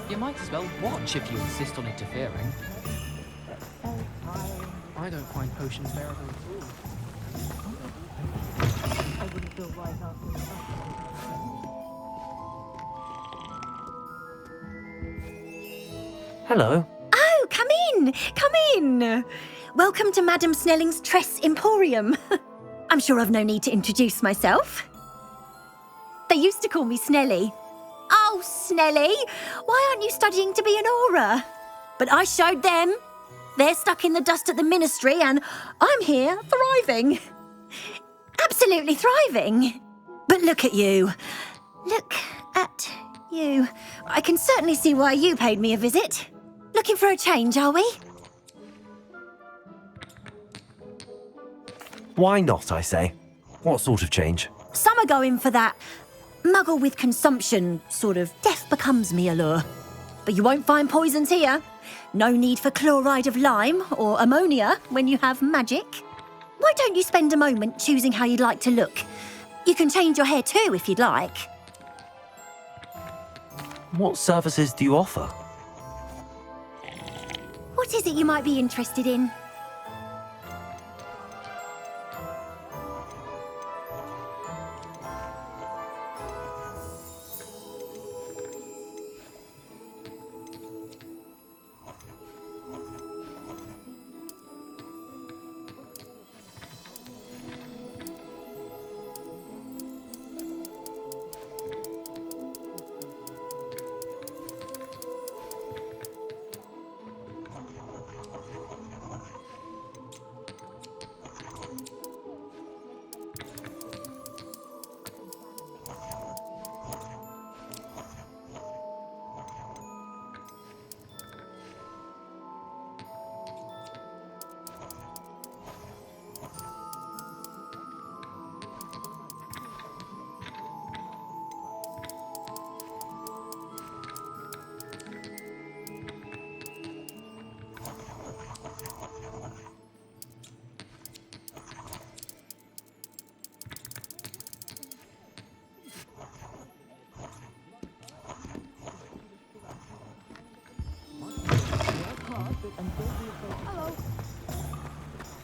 You might as well watch if you insist on interfering. I don't find potions bearable at all. I wouldn't feel right after Hello. Oh, come in! Come in! Welcome to Madame Snelling's Tress Emporium. I'm sure I've no need to introduce myself. They used to call me Snelly. Oh, Snelly, why aren't you studying to be an aura? But I showed them. They're stuck in the dust at the ministry and I'm here thriving. Absolutely thriving. But look at you. Look at you. I can certainly see why you paid me a visit. Looking for a change, are we? Why not, I say? What sort of change? Some are going for that muggle with consumption, sort of death becomes me allure. But you won't find poisons here. No need for chloride of lime or ammonia when you have magic. Why don't you spend a moment choosing how you'd like to look? You can change your hair too if you'd like. What services do you offer? What is it you might be interested in?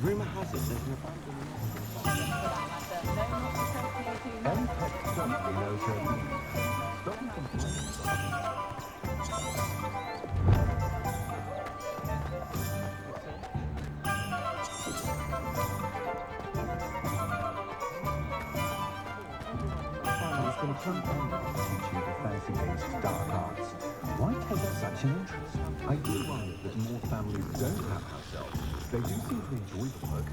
Rumour has it there's an abandoned... It's been a long time to teach you defense against dark arts. Why take such an interest? I do worry that more families don't have house elves. They do seem to enjoy the work.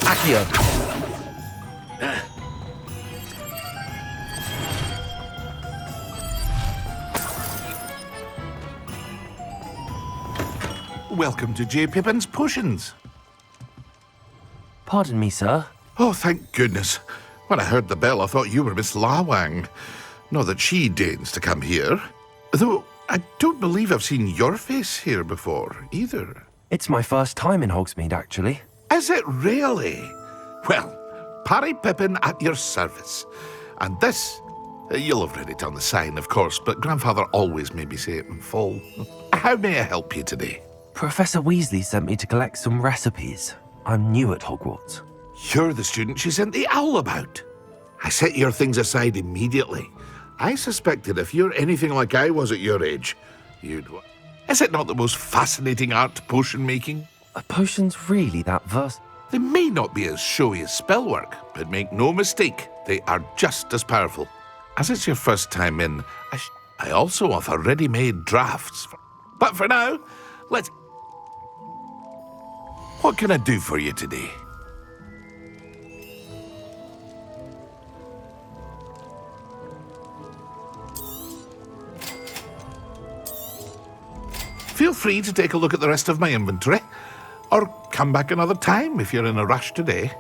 Accio! Welcome to J. Pippin's Potions. Pardon me, sir. Oh, thank goodness. When I heard the bell, I thought you were Miss Lawang. Not that she deigns to come here. Though I don't believe I've seen your face here before, either. It's my first time in Hogsmeade, actually. Is it really? Well, Parry Pippin at your service. And this, you'll have read it on the sign, of course, but Grandfather always made me say it in full. How may I help you today? Professor Weasley sent me to collect some recipes. I'm new at Hogwarts. You're the student she sent the owl about. I set your things aside immediately. I suspected if you're anything like I was at your age, you'd... Is it not the most fascinating art, potion making? Are potions really that versatile? They may not be as showy as spellwork, but make no mistake, they are just as powerful. As it's your first time in, I also offer ready-made drafts. But for now, let's... What can I do for you today? Feel free to take a look at the rest of my inventory, or come back another time if you're in a rush today.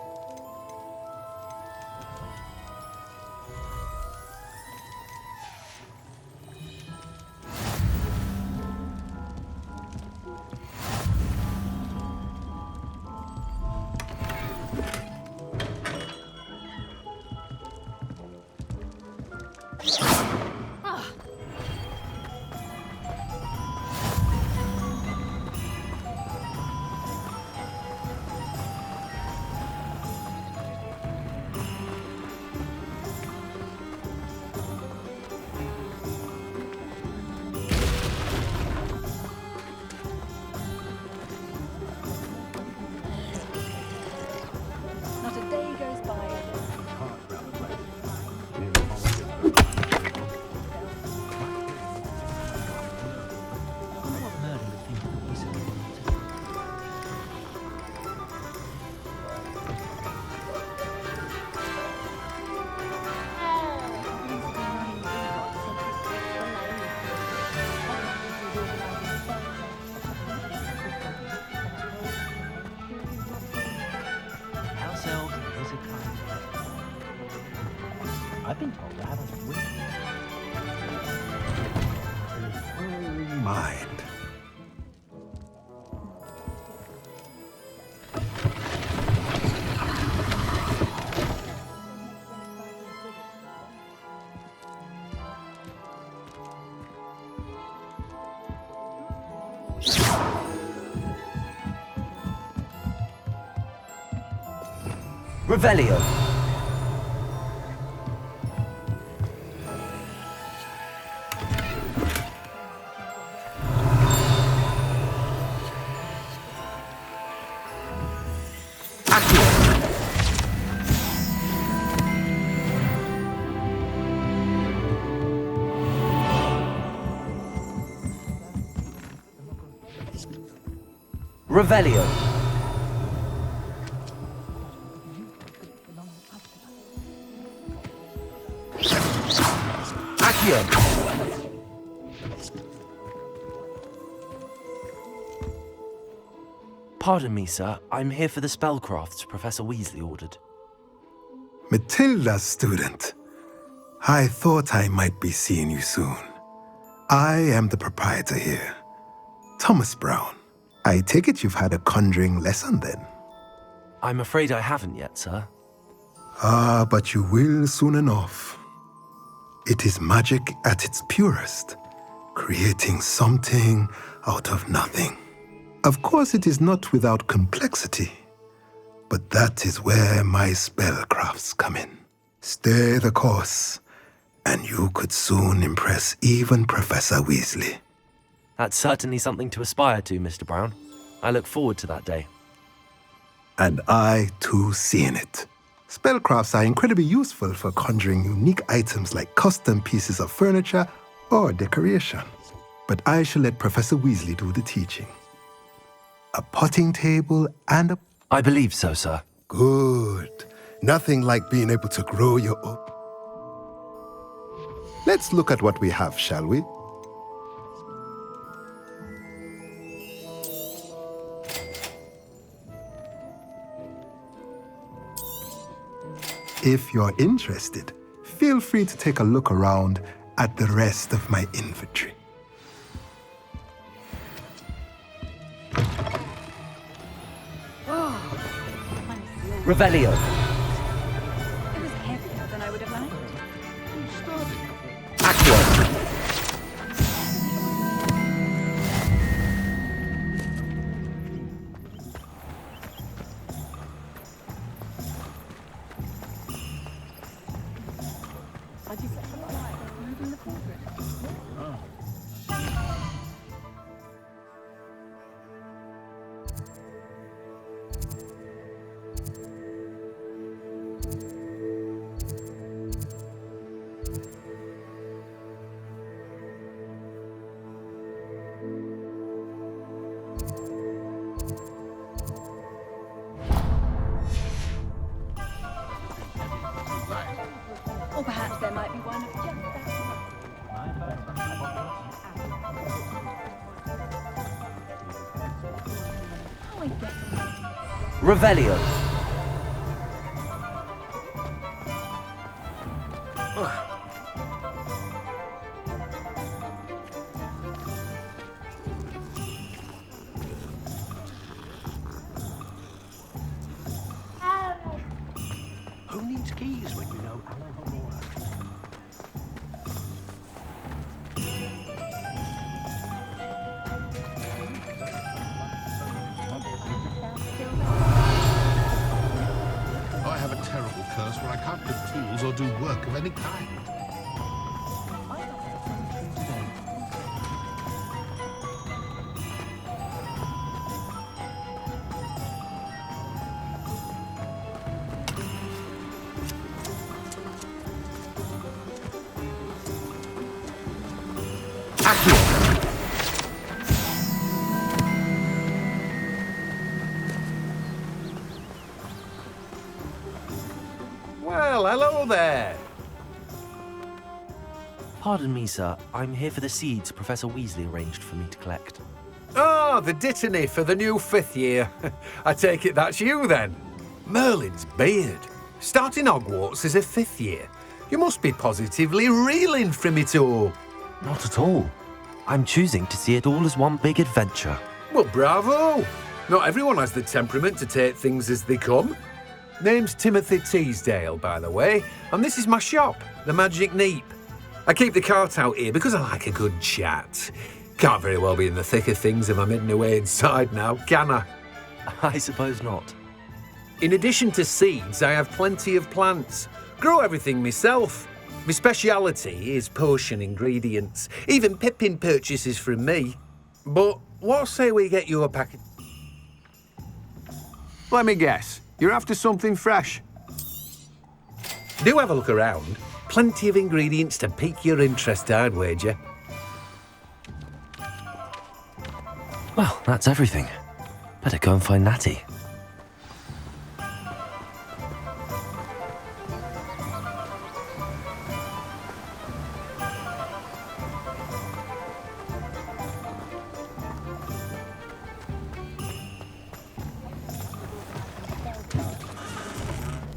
yourselves a Hezekiah. I've been told I haven't win. Mind. Revelio. Revelio. Accio. Pardon me, sir. I'm here for the spellcrafts Professor Weasley ordered. Matilda's student. I thought I might be seeing you soon. I am the proprietor here, Thomas Brown. I take it you've had a conjuring lesson then? I'm afraid I haven't yet, sir. Ah, but you will soon enough. It is magic at its purest, creating something out of nothing. Of course, it is not without complexity, but that is where my spellcrafts come in. Stay the course, and you could soon impress even Professor Weasley. That's certainly something to aspire to, Mr. Brown. I look forward to that day. And I, too, seeing it. Spellcrafts are incredibly useful for conjuring unique items like custom pieces of furniture or decoration. But I shall let Professor Weasley do the teaching. A potting table and a... I believe so, sir. Good. Nothing like being able to grow your own. Let's look at what we have, shall we? If you're interested, feel free to take a look around at the rest of my inventory. Revelio. It was heavier than I would have liked. Accio. Or perhaps there might be one of just that. Revelio. Who needs keys when you know Alan Homora? I have a terrible curse where I can't lift tools or do work of any kind. Well, hello there. Pardon me, sir. I'm here for the seeds Professor Weasley arranged for me to collect. Oh, the dittany for the new 5th year. I take it that's you then. Merlin's beard. Starting Hogwarts as a 5th year. You must be positively reeling from it all. Not at all. I'm choosing to see it all as one big adventure. Well, bravo! Not everyone has the temperament to take things as they come. Name's Timothy Teasdale, by the way, and this is my shop, the Magic Neep. I keep the cart out here because I like a good chat. Can't very well be in the thick of things if I'm hidden away inside now, can I? I suppose not. In addition to seeds, I have plenty of plants. Grow everything myself. My speciality is potion ingredients. Even Pippin purchases from me. But what say we get you a packet? Let me guess. You're after something fresh. Do have a look around. Plenty of ingredients to pique your interest, I'd wager. Well, that's everything. Better go and find Natty.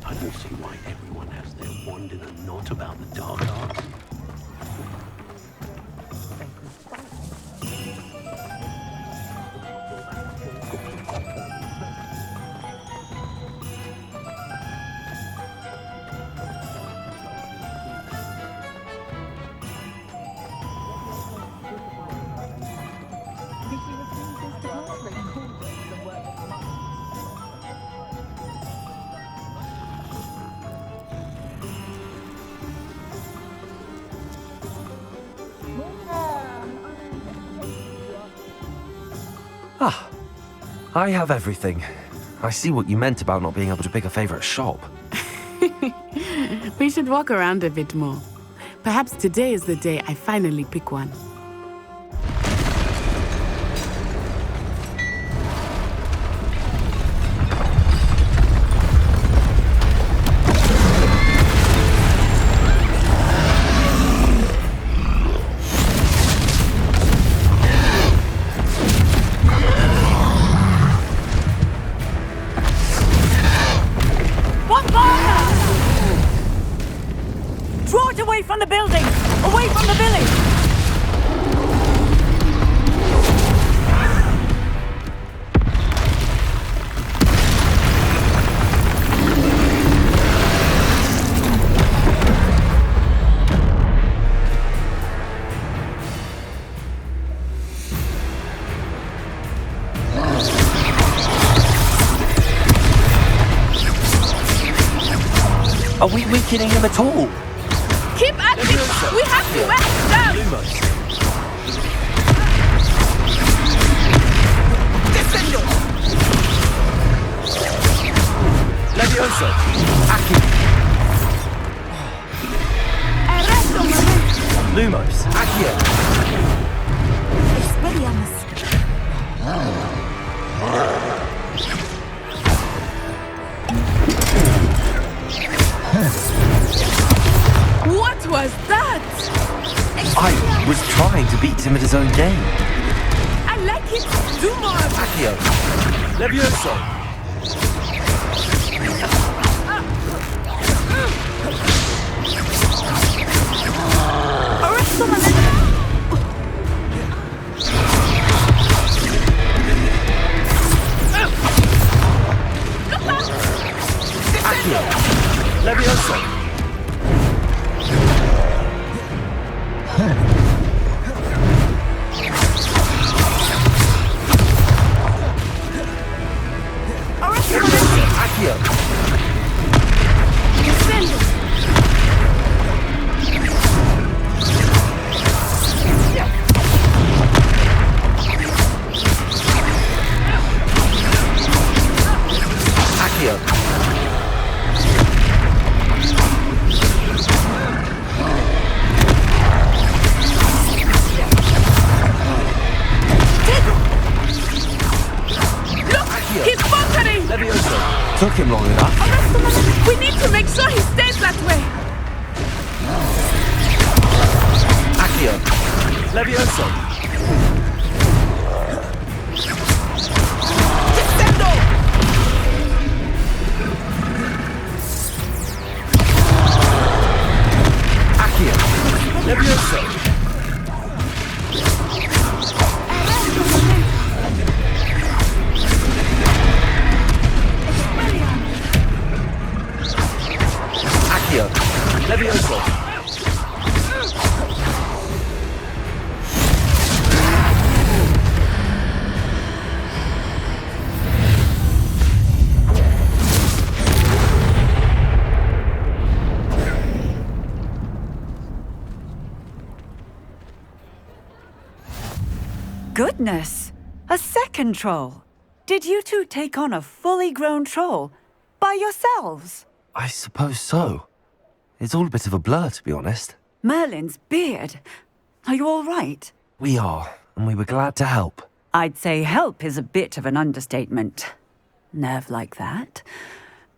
I don't see why everyone has their wand in a knot about the dark arts. Ah, I have everything. I see what you meant about not being able to pick a favourite shop. We should walk around a bit more. Perhaps today is the day I finally pick one. Draw it away from the building! Away from the village! Are we weakening him at all? Keep at it! We have to wear it down! Descendo! Levioso! Aki! Arresto, momento! Lumos! Accio! Expelliarmus! What was that? I was trying to beat him at his own game. I like it! Do more! Accio! Levioso! Arresto, momento! Accio! Levioso! Accio! Descendo! Accio! He's faltering! Levioso! Took him long enough. Arresto, momento! We need to make sure he stays that way! Accio! Levioso! Descendo! Levioso! Goodness! A second troll! Did you two take on a fully grown troll? By yourselves? I suppose so. It's all a bit of a blur, to be honest. Merlin's beard. Are you all right? We are, and we were glad to help. I'd say help is a bit of an understatement. Nerve like that.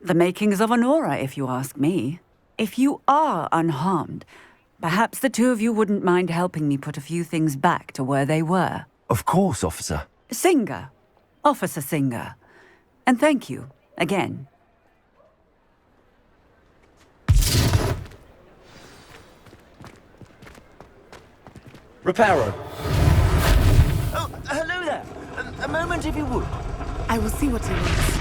The makings of an aura, if you ask me. If you are unharmed, perhaps the two of you wouldn't mind helping me put a few things back to where they were. Of course, officer. Singer. Officer Singer. And thank you, again. Reparo! Oh, hello there. A moment if you would. I will see what he wants.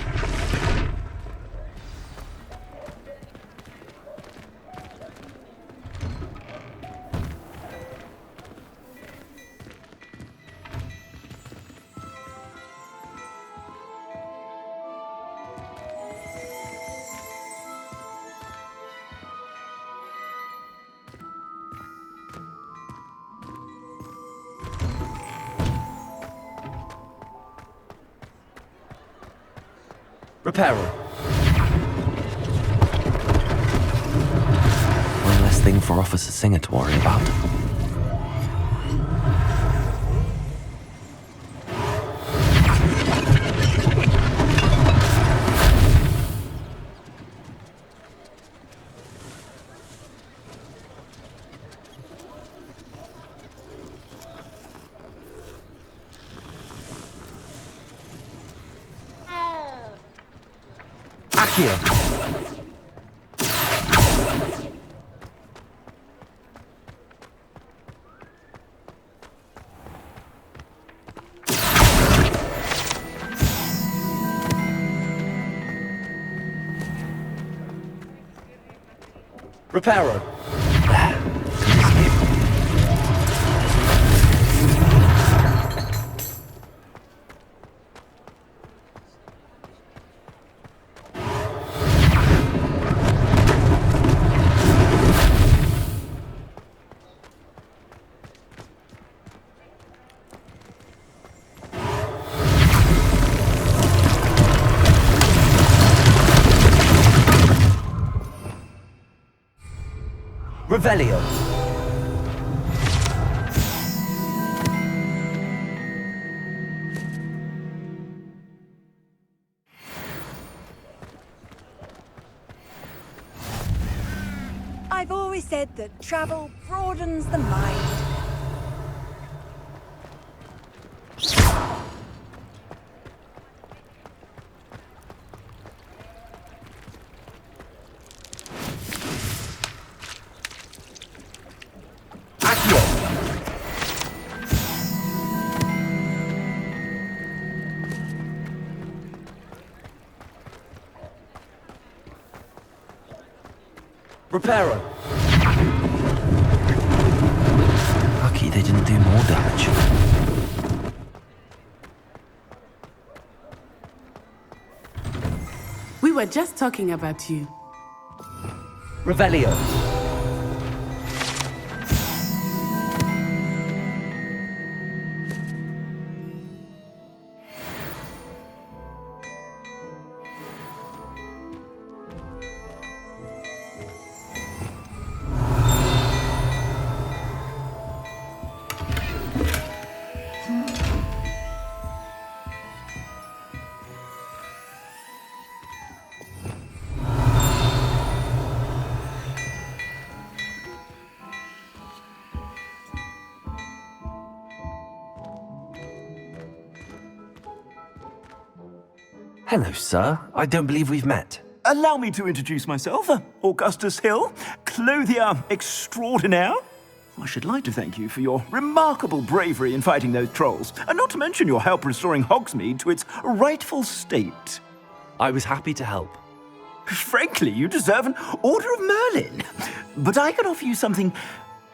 Reparo. One less thing for Officer Singer to worry about. Accio. Reparo. Revelio. I've always said that travel broadens the mind. Reparo. Lucky they didn't do more damage. We were just talking about you. Revelio. Hello, sir. I don't believe we've met. Allow me to introduce myself, Augustus Hill, clothier extraordinaire. I should like to thank you for your remarkable bravery in fighting those trolls, and not to mention your help restoring Hogsmeade to its rightful state. I was happy to help. Frankly, you deserve an Order of Merlin. But I can offer you something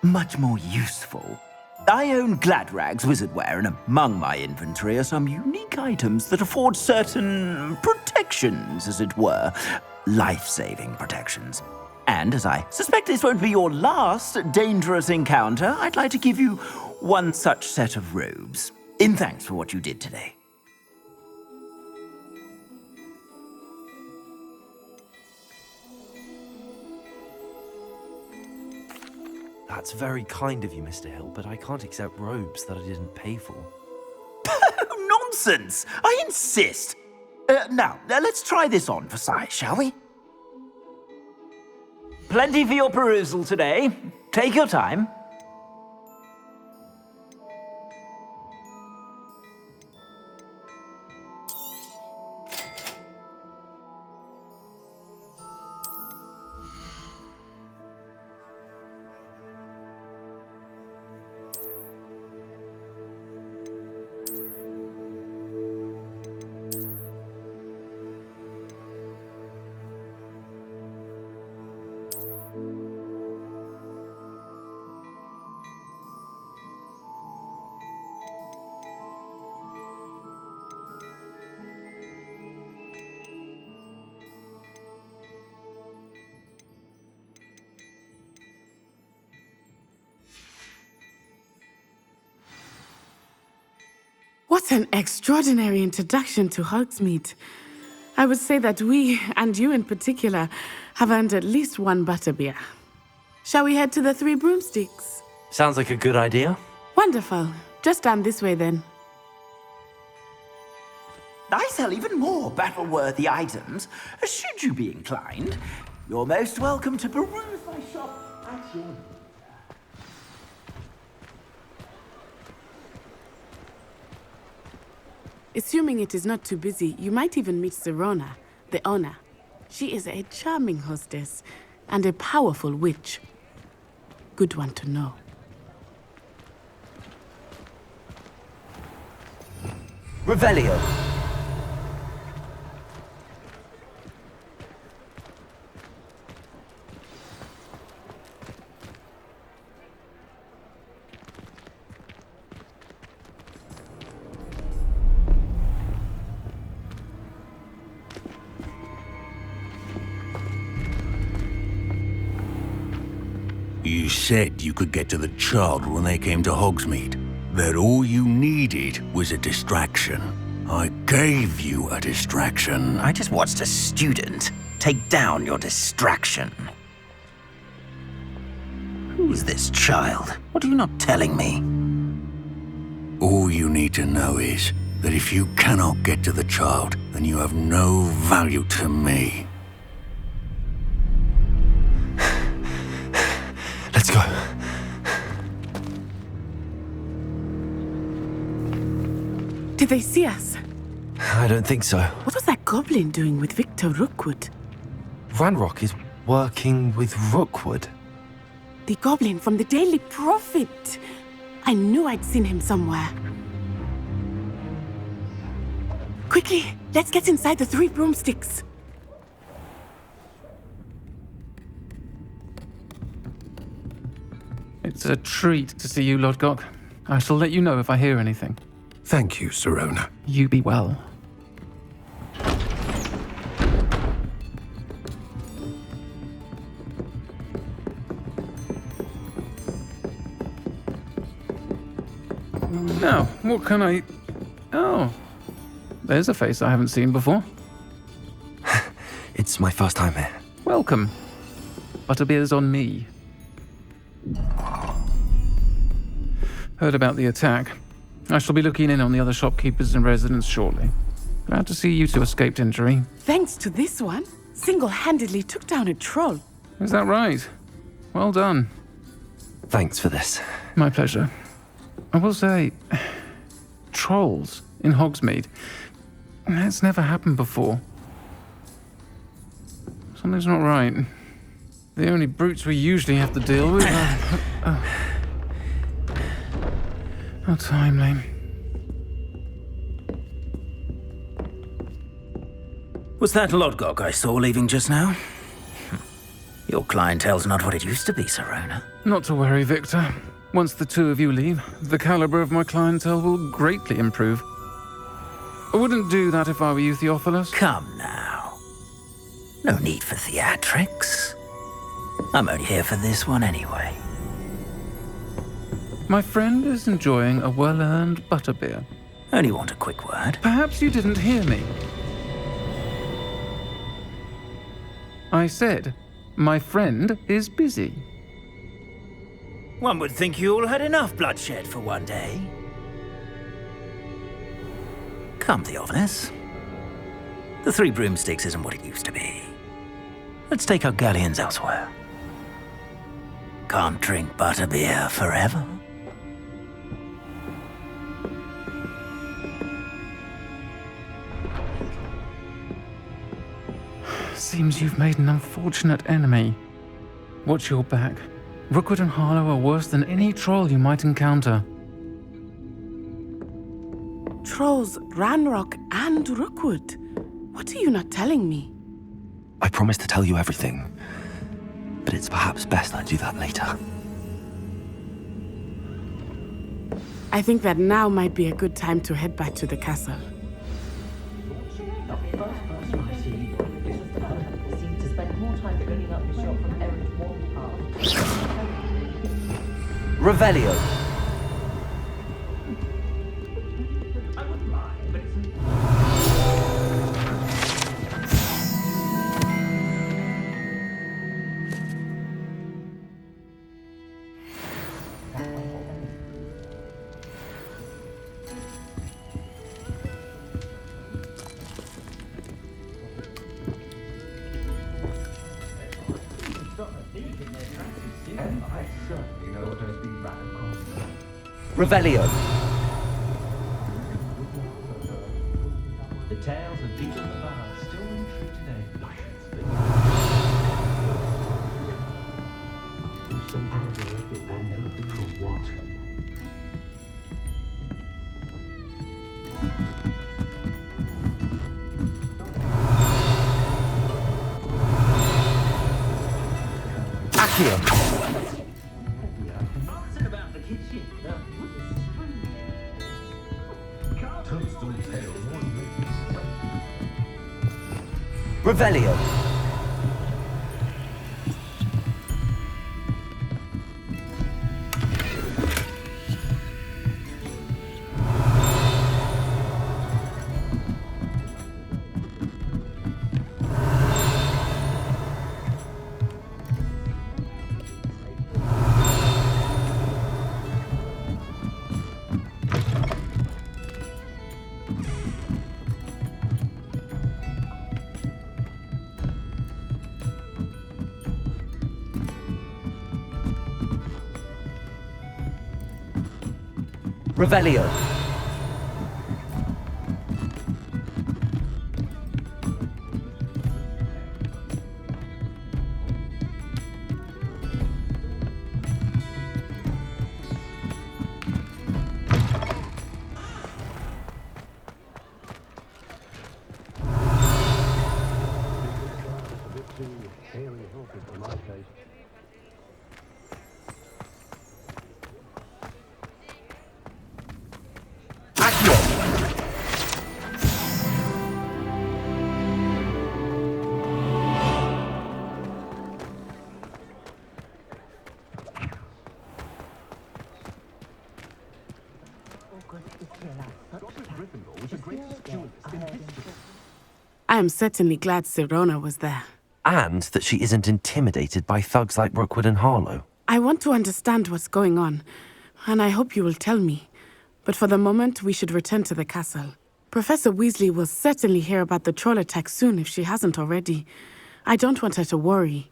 much more useful. I own Gladrag's wizardware, and among my inventory are some unique items that afford certain protections, as it were. Life-saving protections. And as I suspect this won't be your last dangerous encounter, I'd like to give you one such set of robes, in thanks for what you did today. That's very kind of you, Mr. Hill, but I can't accept robes that I didn't pay for. Nonsense! I insist! Now, let's try this on for size, shall we? Plenty for your perusal today. Take your time. What an extraordinary introduction to Hogsmeade. I would say that we, and you in particular, have earned at least one butterbeer. Shall we head to the Three Broomsticks? Sounds like a good idea. Wonderful. Just down this way then. I sell even more battle-worthy items. Should you be inclined, you're most welcome to peruse my shop at your leisure. Assuming it is not too busy, you might even meet Serona, the owner. She is a charming hostess and a powerful witch. Good one to know. Revelio. You said you could get to the child when they came to Hogsmeade. That all you needed was a distraction. I gave you a distraction. I just watched a student take down your distraction. Who is this child? What are you not telling me? All you need to know is that if you cannot get to the child, then you have no value to me. Let's go. Did they see us? I don't think so. What was that goblin doing with Victor Rookwood? Ranrock is working with Rookwood. The goblin from the Daily Prophet. I knew I'd seen him somewhere. Quickly, let's get inside the Three Broomsticks. It's a treat to see you, Lodgok. I shall let you know if I hear anything. Thank you, Serona. You be well. Now, what can I... Oh, there's a face I haven't seen before. It's my first time here. Welcome. Butterbeer's on me. Heard about the attack. I shall be looking in on the other shopkeepers and residents shortly. Glad to see you two escaped injury. Thanks to this one, single-handedly took down a troll. Is that right? Well done. Thanks for this. My pleasure. I will say, trolls in Hogsmeade. That's never happened before. Something's not right. The only brutes we usually have to deal with are... How timely. Was that Lodgok I saw leaving just now? Your clientele's not what it used to be, Serona. Not to worry, Victor. Once the two of you leave, the caliber of my clientele will greatly improve. I wouldn't do that if I were you, Theophilus. Come now. No need for theatrics. I'm only here for this one anyway. My friend is enjoying a well-earned butterbeer. Only want a quick word. Perhaps you didn't hear me. I said, my friend is busy. One would think you all had enough bloodshed for one day. Come, Theophilus. The Three Broomsticks isn't what it used to be. Let's take our galleons elsewhere. Can't drink butterbeer forever. Seems you've made an unfortunate enemy. Watch your back. Rookwood and Harlow are worse than any troll you might encounter. Trolls, Ranrock, and Rookwood. What are you not telling me? I promised to tell you everything, but it's perhaps best I do that later. I think that now might be a good time to head back to the castle. Revelio. Revelio. The tales of Beacon the Bard still ring true today. For what? Accio! Revelio. Revelio. I am certainly glad Serona was there. And that she isn't intimidated by thugs like Rookwood and Harlow. I want to understand what's going on, and I hope you will tell me. But for the moment, we should return to the castle. Professor Weasley will certainly hear about the troll attack soon if she hasn't already. I don't want her to worry.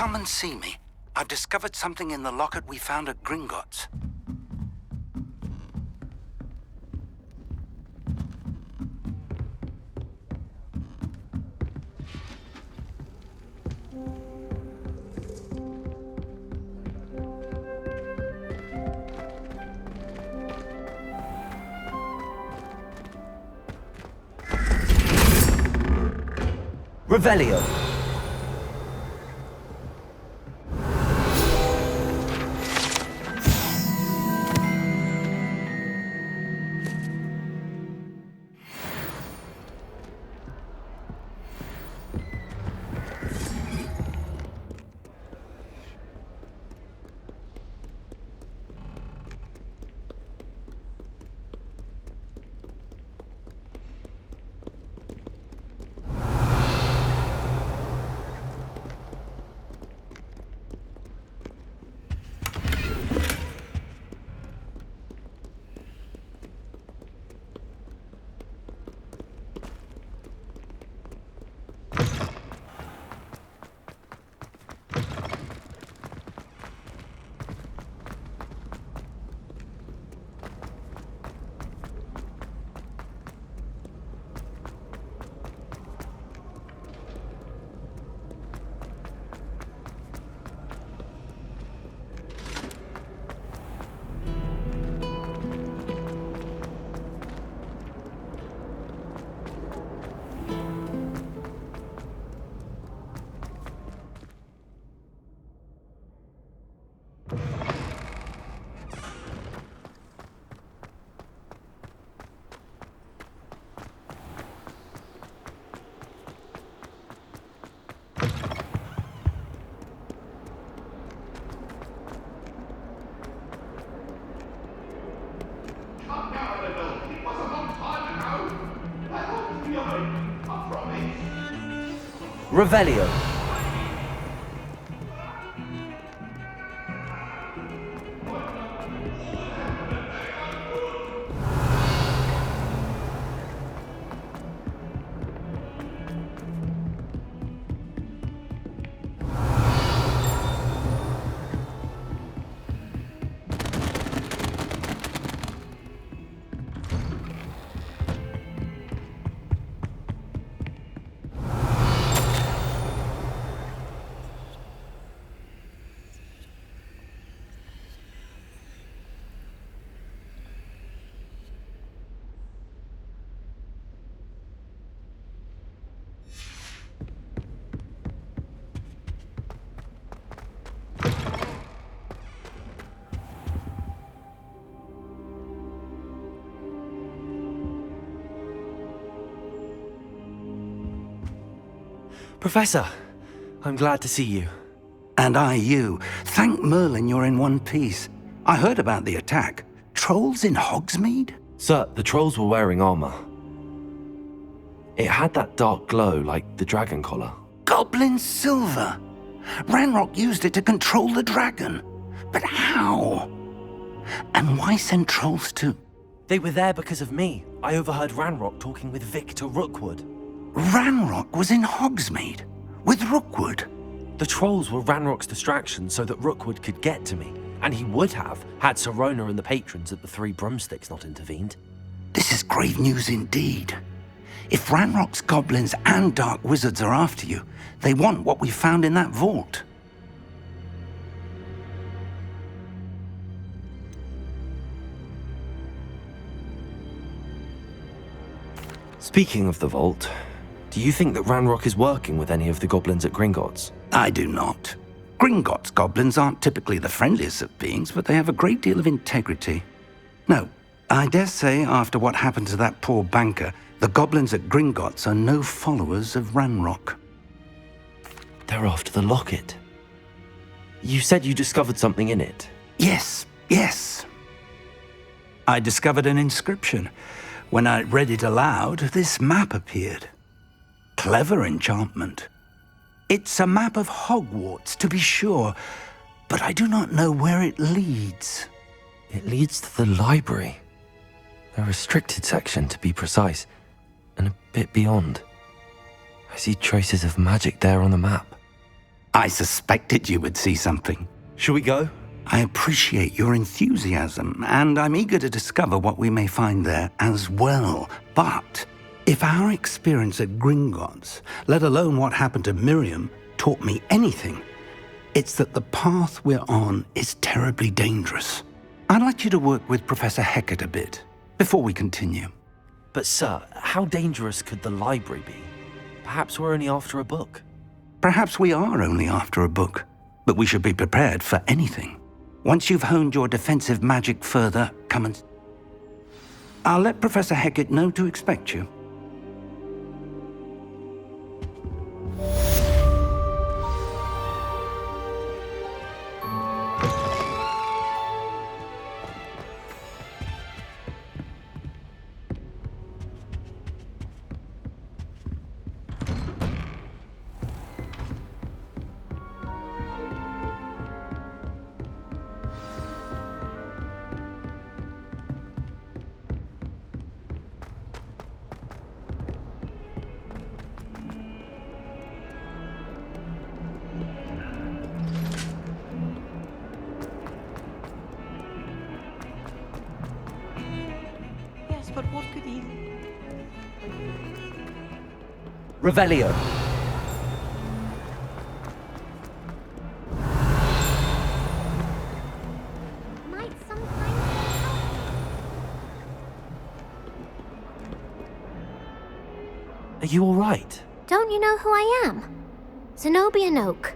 come and see me. I've discovered something in the locket we found at Gringotts. Revelio. Revelio. Professor, I'm glad to see you. And I you. Thank Merlin you're in one piece. I heard about the attack. Trolls in Hogsmeade? Sir, the trolls were wearing armor. It had that dark glow like the dragon collar. Goblin silver. Ranrock used it to control the dragon. But how? And why send trolls to... They were there because of me. I overheard Ranrock talking with Victor Rookwood. Ranrock was in Hogsmeade? With Rookwood? The trolls were Ranrock's distraction so that Rookwood could get to me. And he would have, had Sirona and the patrons at the Three Broomsticks not intervened. This is grave news indeed. If Ranrock's goblins and dark wizards are after you, they want what we found in that vault. Speaking of the vault, do you think that Ranrock is working with any of the goblins at Gringotts? I do not. Gringotts goblins aren't typically the friendliest of beings, but they have a great deal of integrity. No, I dare say after what happened to that poor banker, the goblins at Gringotts are no followers of Ranrock. They're after the locket. You said you discovered something in it. Yes. I discovered an inscription. When I read it aloud, this map appeared. Clever enchantment. It's a map of Hogwarts, to be sure, but I do not know where it leads. It leads to the library. A restricted section, to be precise, and a bit beyond. I see traces of magic there on the map. I suspected you would see something. Shall we go? I appreciate your enthusiasm, and I'm eager to discover what we may find there as well. But if our experience at Gringotts, let alone what happened to Miriam, taught me anything, it's that the path we're on is terribly dangerous. I'd like you to work with Professor Hecat a bit before we continue. But sir, how dangerous could the library be? Perhaps we're only after a book. Perhaps we are only after a book, but we should be prepared for anything. Once you've honed your defensive magic further, come and... I'll let Professor Hecat know to expect you. But what could he... Revelio. Might sometimes... Are you all right? Don't you know who I am? Zenobia Noak,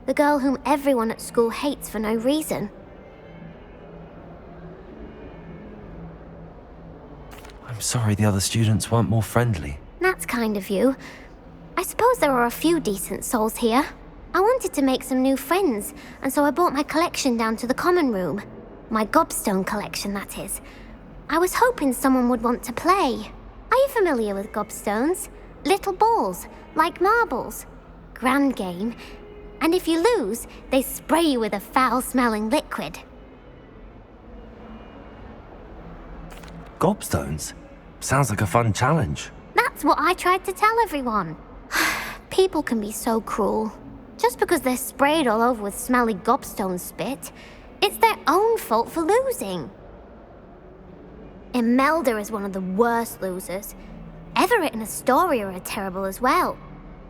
the girl whom everyone at school hates for no reason. I'm sorry the other students weren't more friendly. That's kind of you. I suppose there are a few decent souls here. I wanted to make some new friends, and so I brought my collection down to the common room. My gobstone collection, that is. I was hoping someone would want to play. Are you familiar with gobstones? Little balls, like marbles. Grand game. And if you lose, they spray you with a foul-smelling liquid. Gobstones? Sounds like a fun challenge. That's what I tried to tell everyone. People can be so cruel. Just because they're sprayed all over with smelly gobstone spit, it's their own fault for losing. Imelda is one of the worst losers. Everett and Astoria are terrible as well.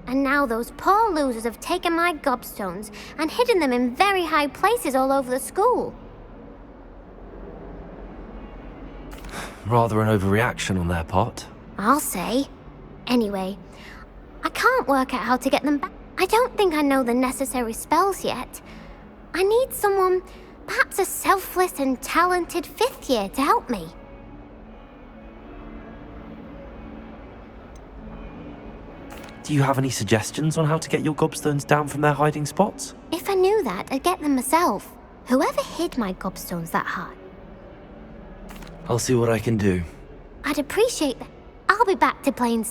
And now those poor losers have taken my gobstones and hidden them in very high places all over the school. Rather an overreaction on their part. I'll say. Anyway, I can't work out how to get them back. I don't think I know the necessary spells yet. I need someone, perhaps a selfless and talented 5th year to help me. Do you have any suggestions on how to get your gobstones down from their hiding spots? If I knew that, I'd get them myself. Whoever hid my gobstones that high. I'll see what I can do. I'd appreciate that. I'll be back to playing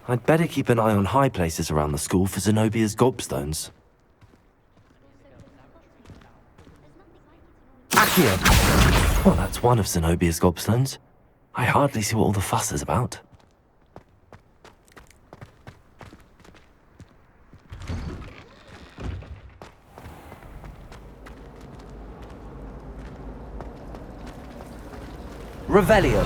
I'd better keep an eye on high places around the school for Zenobia's gobstones. Accio! Well, that's one of Zenobia's gobstones. I hardly see what all the fuss is about. Revelio.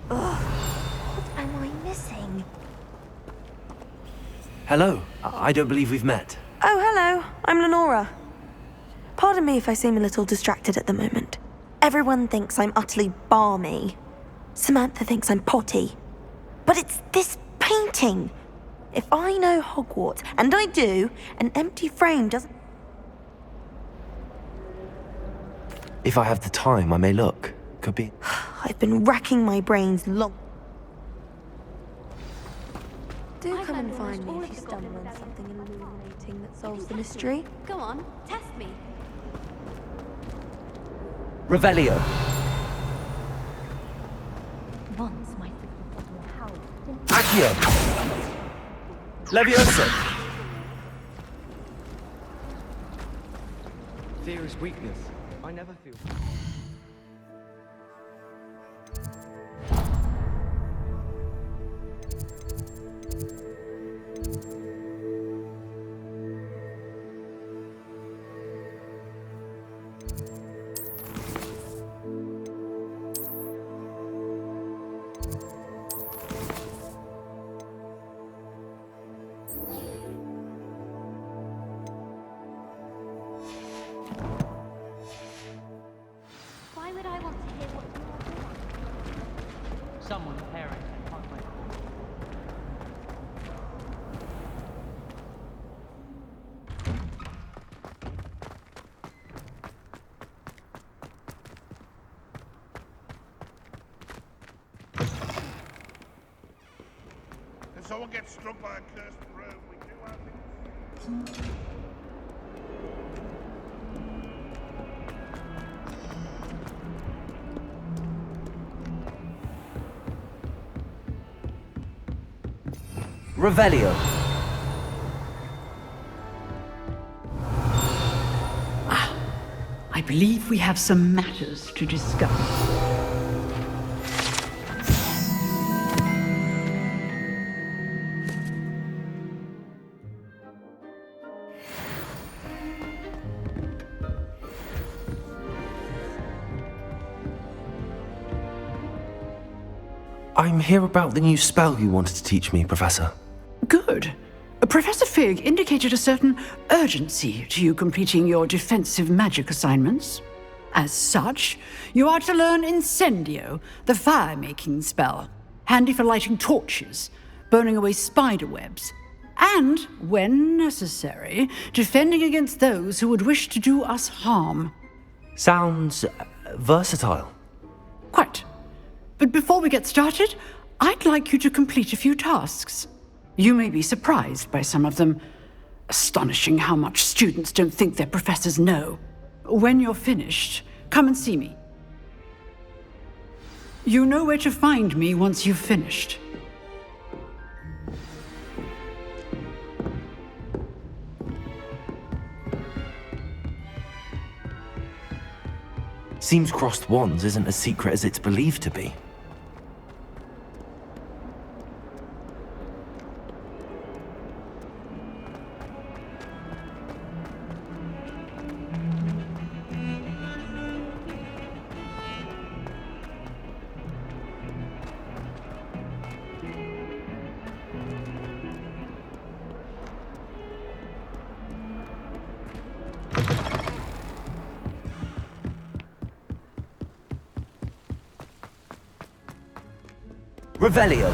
What am I missing? Hello. I don't believe we've met. Oh, hello. I'm Lenora. Pardon me if I seem a little distracted at the moment. Everyone thinks I'm utterly balmy. Samantha thinks I'm potty. But it's this painting. If I know Hogwarts, and I do, an empty frame doesn't... If I have the time, I may look. Could be. I've been racking my brains long... Do come and find me if you stumble on something illuminating that solves the mystery. Go on, test me. Revelio. Once my house. Accio. Levioso. Fear is weakness. I never feel. Why would I want to hear what you're doing? Someone's parent can't wait. If someone gets struck by a cursed broom, we do our things. Revelio. I believe we have some matters to discuss. I'm here about the new spell you wanted to teach me, Professor. Good. Professor Fig indicated a certain urgency to you completing your defensive magic assignments. As such, you are to learn Incendio, the fire-making spell, handy for lighting torches, burning away spider webs, and, when necessary, defending against those who would wish to do us harm. Sounds versatile. Quite. But before we get started, I'd like you to complete a few tasks. You may be surprised by some of them. Astonishing how much students don't think their professors know. When you're finished, come and see me. You know where to find me once you've finished. Seems crossed wands isn't as secret as it's believed to be. Revelio.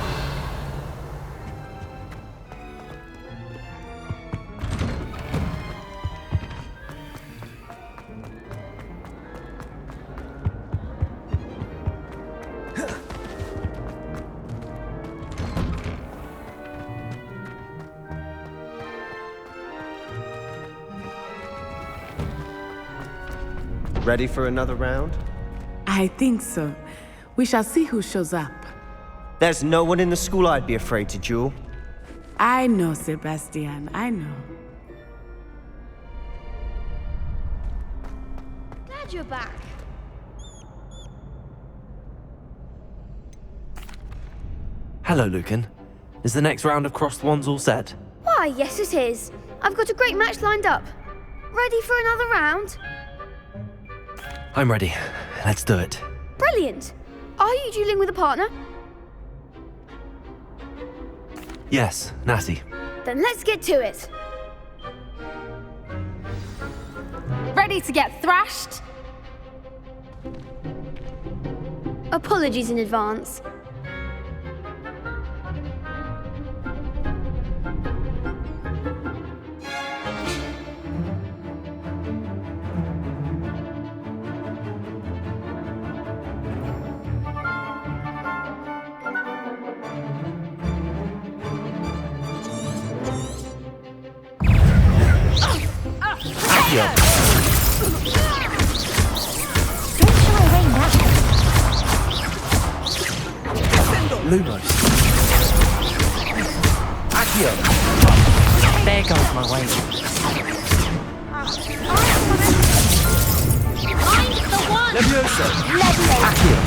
Ready for another round? I think so. We shall see who shows up. There's no one in the school I'd be afraid to duel. I know, Sebastian, I know. Glad you're back. Hello, Lucan. Is the next round of crossed wands all set? Why, yes it is. I've got a great match lined up. Ready for another round? I'm ready. Let's do it. Brilliant. Are you dueling with a partner? Yes, Natty. Then let's get to it. Ready to get thrashed? Apologies in advance. Don't show Lumos. Accio. There goes my way. Find the one! Levioso. Levioso. Accio.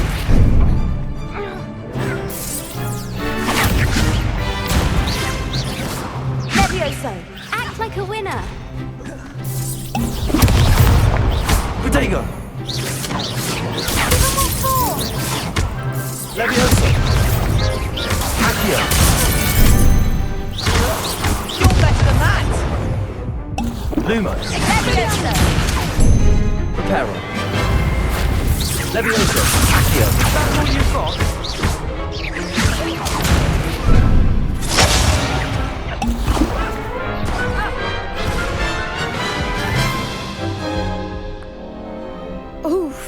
Levioso. Act like a winner. Protego. Give them all four. Levioso. Accio. You're better than that! Lumos. Levioso! Reparo. Levioso. Accio. That's all you've got? Oof.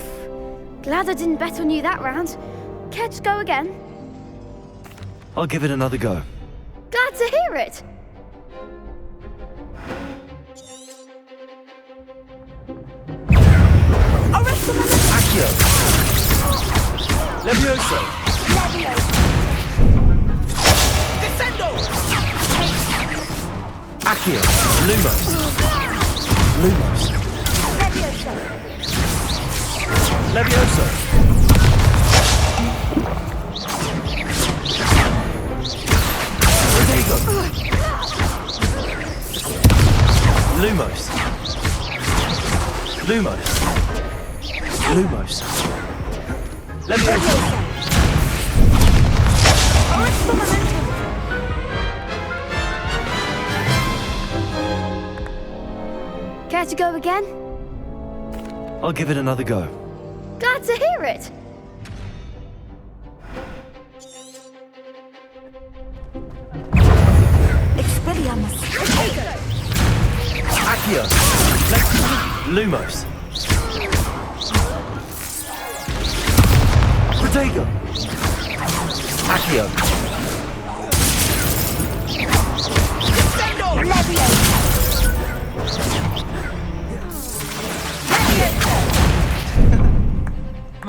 Glad I didn't bet on you that round. Care to go again? I'll give it another go. Glad to hear it. Accio. Levioso. Descendo! Accio. Lumos. Lumos. Levioso. Protego. Lumos. Lumos. Lumos. Levioso. Care to go again? I'll give it another go. Glad to hear it. Expelliarmus. Accio. Lumos. Protego. Accio.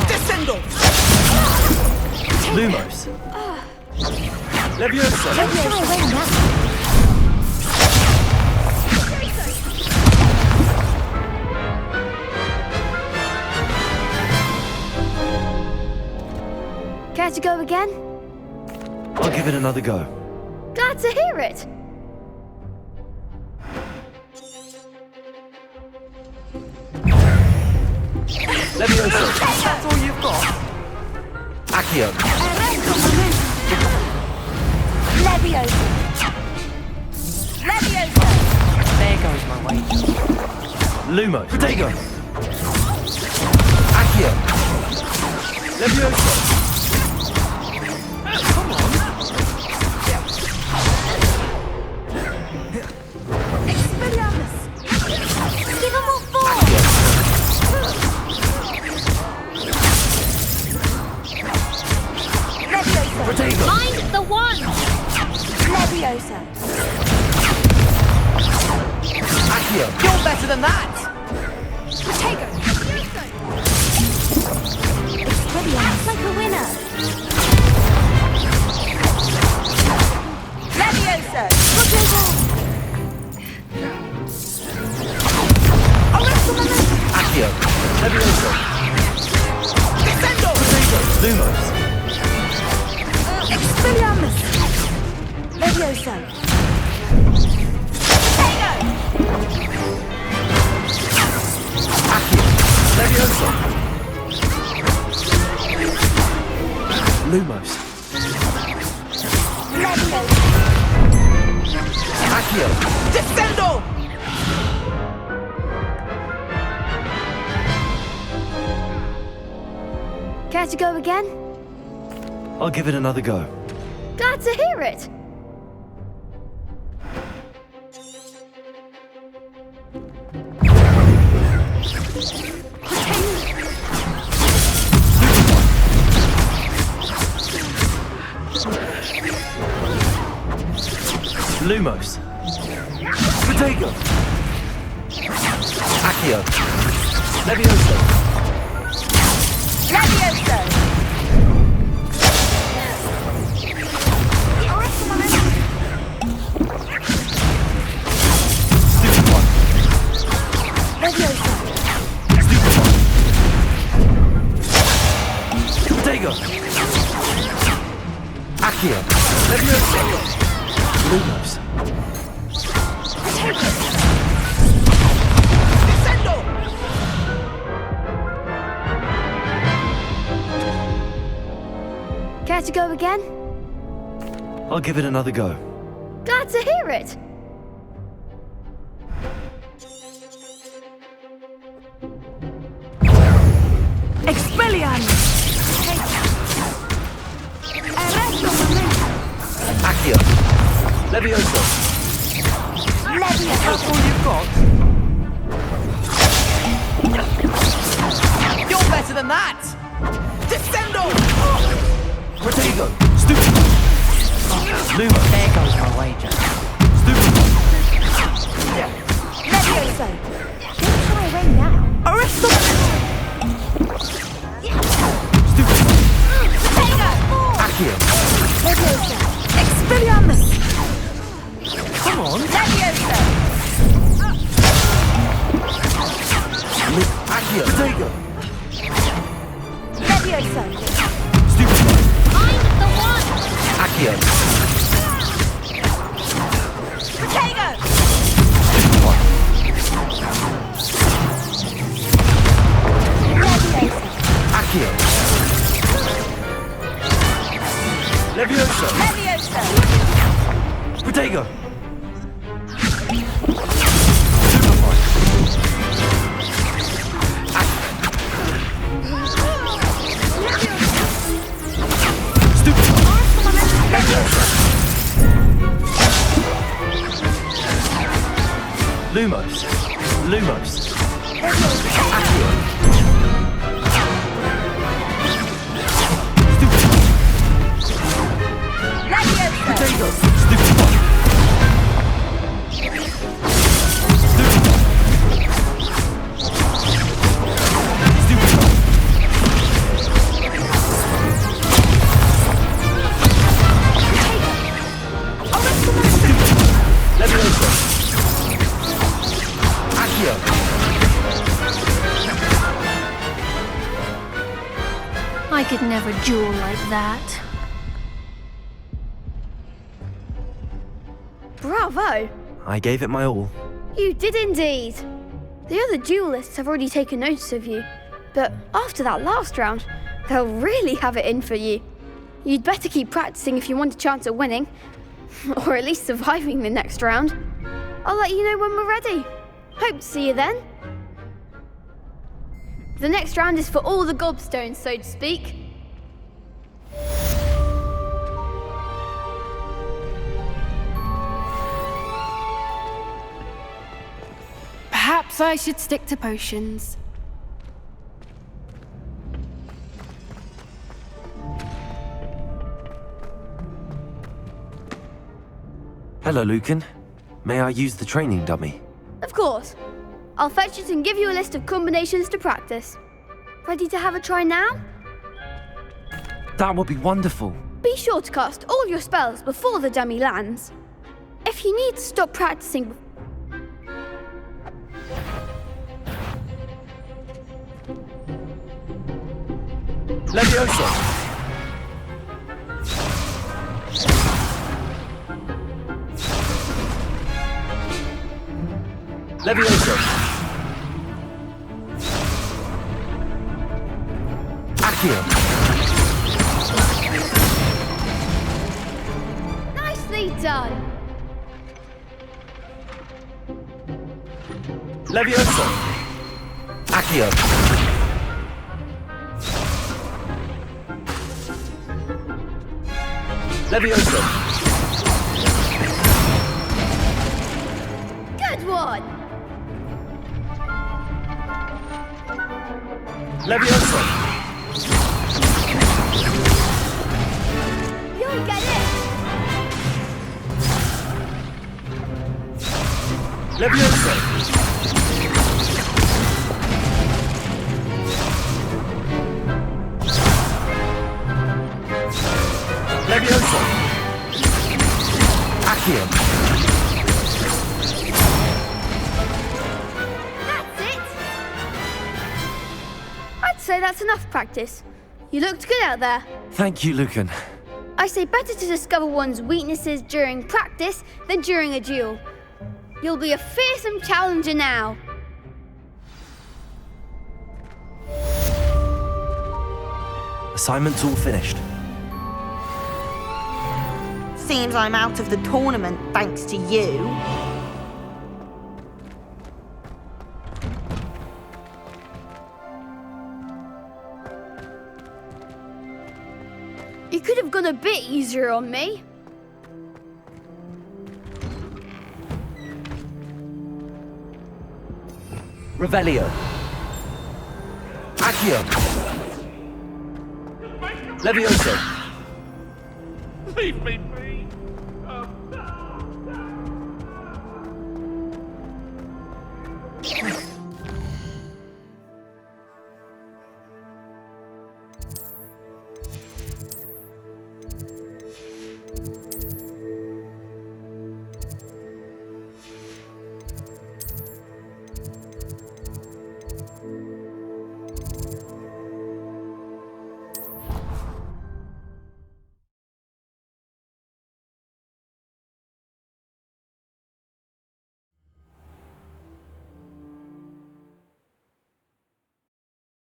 Descendo! Lumos. Levioso. Care to go again? I'll give it another go. Glad to hear it. Levioso. That's all you've got? Accio. Levioso. Levioso. There goes my way. Lumos. Protego. Accio. Levioso. Come on! Expelliarmus. Give them all four. Levioso. Protego. Find the one. Levioso. Accio. You're better than that! Protego. Act like a winner. Levioso. Accio. Levioso. Descendo! Protego. Lumos. Expelliarmus. Levioso. Accio. Levioso. Lumos. Levioso. Accio. Descendo! Care to go again? I'll give it another go. Glad to hear it. Lumos. Protego. Accio. Levioso. Levioso. Potato! Accio! Levioso! Lumos! Descendo! Care to go again? I'll give it another go. Glad to hear it. Expelliarmus! Accio! Levioso! That's all you've got? You're better than that! Descendo! Protego! Stupid! Luma! There goes my wager. Stupid! Levioso! Don't try away now. Stupid! Potato! Accio! Levioso! Expelliarmus! Come on! Levioso! Accio! Protego! Levioso! Stupid! I'm the one! Accio! Potato! Levioso! Accio! Levioso! Levioso! Protego! Lumos. Lumos. Accio. Potato. Stupid one. Levioso. Accio. I could never duel like that. Bravo! I gave it my all. You did indeed. The other duelists have already taken notice of you, but after that last round, they'll really have it in for you. You'd better keep practicing if you want a chance at winning, or at least surviving the next round. I'll let you know when we're ready. Hope to see you then. The next round is for all the gobstones, so to speak. Perhaps I should stick to potions. Hello, Lucan. May I use the training dummy? Of course. I'll fetch it and give you a list of combinations to practice. Ready to have a try now? That would be wonderful. Be sure to cast all your spells before the dummy lands. If you need to stop practicing... Levioso! Levioso! Accio! Nicely done! Levioso! Accio! Levioso! Good one! Levioso! You'll get it! Levioso! Levioso! Accio. That's it! I'd say that's enough practice. You looked good out there. Thank you, Lucan. I say better to discover one's weaknesses during practice than during a duel. You'll be a fearsome challenger now. Assignment's all finished. Seems I'm out of the tournament thanks to you. You could have gone a bit easier on me. Revelio. Accio. Levioso. Leave me be.